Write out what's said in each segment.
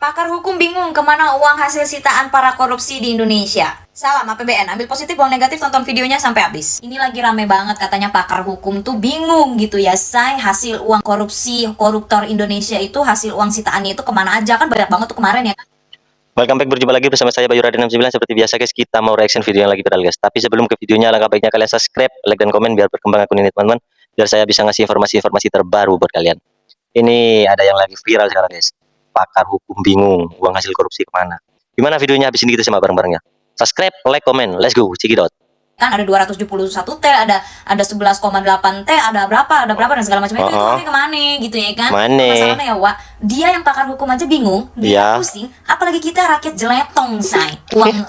Pakar hukum bingung kemana uang hasil sitaan para korupsi di Indonesia. Salam APBN, ambil positif buang negatif, tonton videonya sampai habis. Ini lagi rame banget katanya pakar hukum tuh bingung gitu ya, say hasil uang korupsi koruptor Indonesia itu hasil uang sitaannya itu kemana aja, kan banyak banget tuh kemarin ya. Welcome back, berjumpa lagi bersama saya Bayu Raden 69. Seperti biasa guys, kita mau reaction video yang lagi viral guys. Tapi sebelum ke videonya, alangkah baiknya kalian subscribe, like dan komen biar berkembang akun ini teman-teman, biar saya bisa ngasih informasi-informasi terbaru buat kalian. Ini ada yang lagi viral sekarang guys. Pakar hukum bingung uang hasil korupsi kemana. Gimana videonya, habis ini kita simak bareng-barengnya. Subscribe, like, komen, let's go, check it out. Kan ada 271 T, ada 11,8 T, ada berapa dan segala macam itu kemana gitu ya kan. Masalahnya ya Wak, dia yang pakar hukum aja bingung, dia pusing, apalagi kita rakyat jeletong say.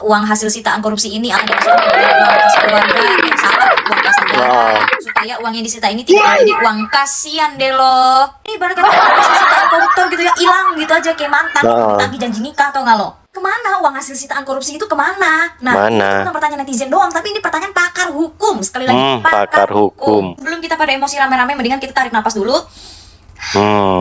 Uang hasil sitaan korupsi ini akan dimasukkan ke uang kas keluarga yang salah, uang kas negara, supaya uang yang disita ini tidak menjadi uang kasihan deh lo. Ini ibarat kata hasil sitaan koruptor gitu ya, hilang gitu aja kayak mantan tagih janji nikah, tau gak lo? Kemana uang hasil sitaan korupsi itu kemana? Nah, ini bukan pertanyaan netizen doang, tapi ini pertanyaan pakar hukum. Sekali lagi, pakar hukum. Sebelum kita pada emosi rame-rame, mendingan kita tarik napas dulu.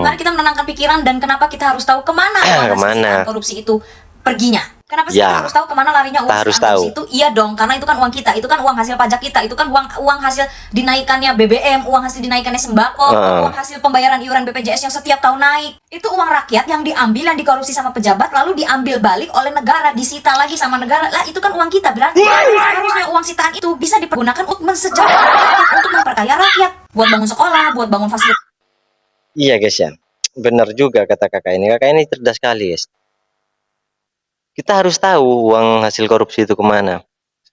Mari kita menenangkan pikiran, dan kenapa kita harus tahu kemana uang hasil sitaan korupsi itu perginya. Kenapa sih kita harus tahu kemana larinya uang hasil korupsi itu? Iya dong, karena itu kan uang kita, itu kan uang hasil pajak kita, itu kan uang hasil dinaikannya BBM, uang hasil dinaikannya sembako, uang hasil pembayaran iuran BPJS yang setiap tahun naik. Itu uang rakyat yang diambil, yang dikorupsi sama pejabat, lalu diambil balik oleh negara, disita lagi sama negara. Lah itu kan uang kita, berarti harusnya uang sitaan itu bisa dipergunakan untuk mensejahterakan rakyat, untuk memperkaya rakyat, buat bangun sekolah, buat bangun fasilitas. Iya guys ya, benar juga kata kakak ini cerdas sekali guys. Kita harus tahu uang hasil korupsi itu kemana.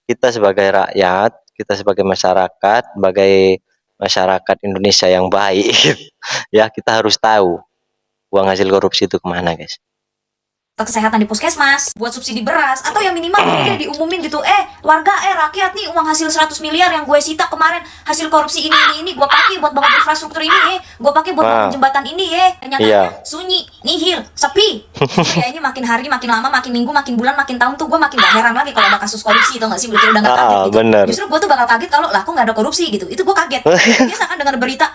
Kita sebagai rakyat, kita sebagai masyarakat, sebagai masyarakat Indonesia yang baik, ya kita harus tahu uang hasil korupsi itu kemana guys. Kesehatan di puskesmas, buat subsidi beras, atau yang minimal udah diumumin gitu, warga, rakyat nih, uang hasil 100 miliar yang gue sita kemarin hasil korupsi ini gue pakai buat bangun infrastruktur ini, gue pakai buat bangun jembatan ini ternyata sunyi, nihil, sepi. Kayaknya makin hari, makin lama, makin minggu, makin bulan, makin tahun tuh gue makin gak heran lagi kalau ada kasus korupsi, tau gak sih? Udah gak kaget gitu. Justru gue tuh bakal kaget kalau lah kok gak ada korupsi gitu. Itu gue kaget. Biasa kan dengar berita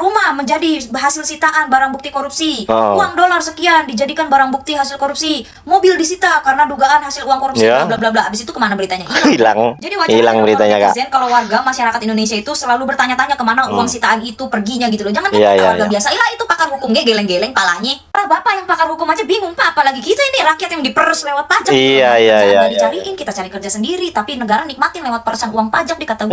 rumah menjadi hasil sitaan barang bukti korupsi, uang dolar sekian dijadikan barang bukti hasil korupsi, mobil disita karena dugaan hasil uang korupsi, bla bla bla. Abis itu kemana beritanya? Hilang. Jadi wajar beritanya Kak. Kalau warga masyarakat Indonesia itu selalu bertanya-tanya kemana uang sitaan itu perginya gitu loh. Jangan kita warga biasa, itu pakar hukum geleng-geleng palanya. Bapak yang pakar hukum aja bingung, Pak, apalagi kita ini rakyat yang diperes lewat pajak. Nggak dicariin, kita cari kerja sendiri, tapi negara nikmatin lewat peresan uang pajak dikata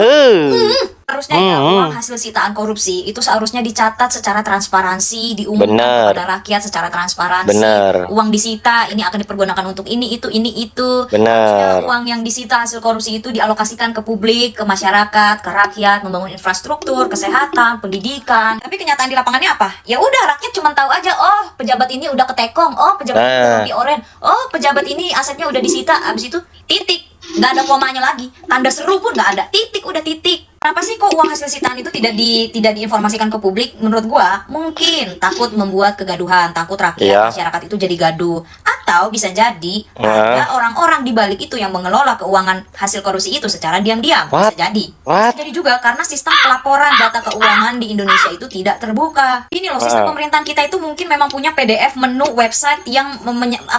harusnya ya uang hasil sitaan korupsi itu seharusnya dicatat secara transparansi, diumumkan kepada rakyat secara transparansi. Uang disita ini akan dipergunakan untuk ini itu. Harusnya uang yang disita hasil korupsi itu dialokasikan ke publik, ke masyarakat, ke rakyat, membangun infrastruktur, kesehatan, pendidikan. Tapi kenyataan di lapangannya apa? Ya udah, rakyat cuma tahu aja, oh pejabat ini udah ketekong, oh pejabat ini udah di oren, oh pejabat ini asetnya udah disita. Abis itu titik, nggak ada komanya lagi, tanda seru pun nggak ada, titik, udah titik. Kenapa sih kok uang hasil sitaan itu tidak diinformasikan ke publik? Menurut gua mungkin takut membuat kegaduhan, takut rakyat masyarakat itu jadi gaduh, atau bisa jadi ada orang-orang di balik itu yang mengelola keuangan hasil korupsi itu secara diam-diam. Bisa jadi juga karena sistem pelaporan data keuangan di Indonesia itu tidak terbuka. Ini loh, sistem pemerintahan kita itu mungkin memang punya PDF menu website yang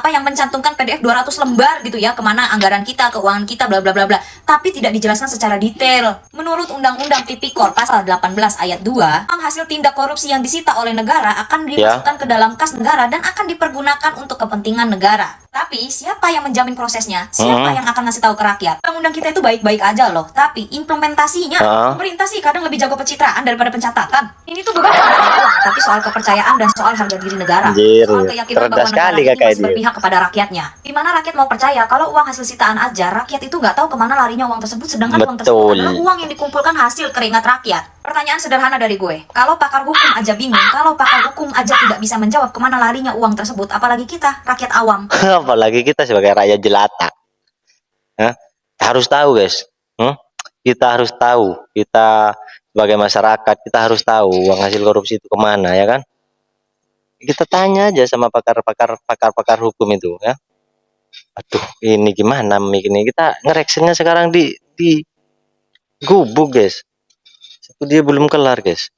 yang mencantumkan PDF 200 lembar gitu ya, kemana anggaran kita, keuangan kita, bla bla bla bla, tapi tidak dijelaskan secara detail. Menurut Undang-Undang Tipikor pasal 18 ayat 2, uang hasil tindak korupsi yang disita oleh negara akan dimasukkan ke dalam kas negara dan akan dipergunakan untuk kepentingan negara. Tapi siapa yang menjamin prosesnya? Siapa yang akan ngasih tahu ke rakyat? Undang-undang kita itu baik-baik aja loh, tapi implementasinya pemerintah sih kadang lebih jago pencitraan daripada pencatatan. Ini tuh bukan soal uang, tapi soal kepercayaan dan soal harga diri negara. Soal keyakinan bahwa negara ini masih berpihak kepada rakyatnya. Dimana rakyat mau percaya kalau uang hasil sitaan aja, rakyat itu nggak tahu kemana larinya uang tersebut, sedangkan uang tersebut adalah uang yang dikumpulkan hasil keringat rakyat. Pertanyaan sederhana dari gue, kalau pakar hukum aja bingung, kalau pakar hukum aja tidak bisa menjawab kemana larinya uang tersebut, apalagi kita, rakyat awam. Apalagi kita sebagai rakyat jelata. Harus tahu guys, kita harus tahu, kita sebagai masyarakat, kita harus tahu uang hasil korupsi itu kemana, ya kan? Kita tanya aja sama pakar hukum itu ya. Aduh, ini gimana ini, kita ngereaksinya sekarang di gubuk guys. Dia belum kelar guys.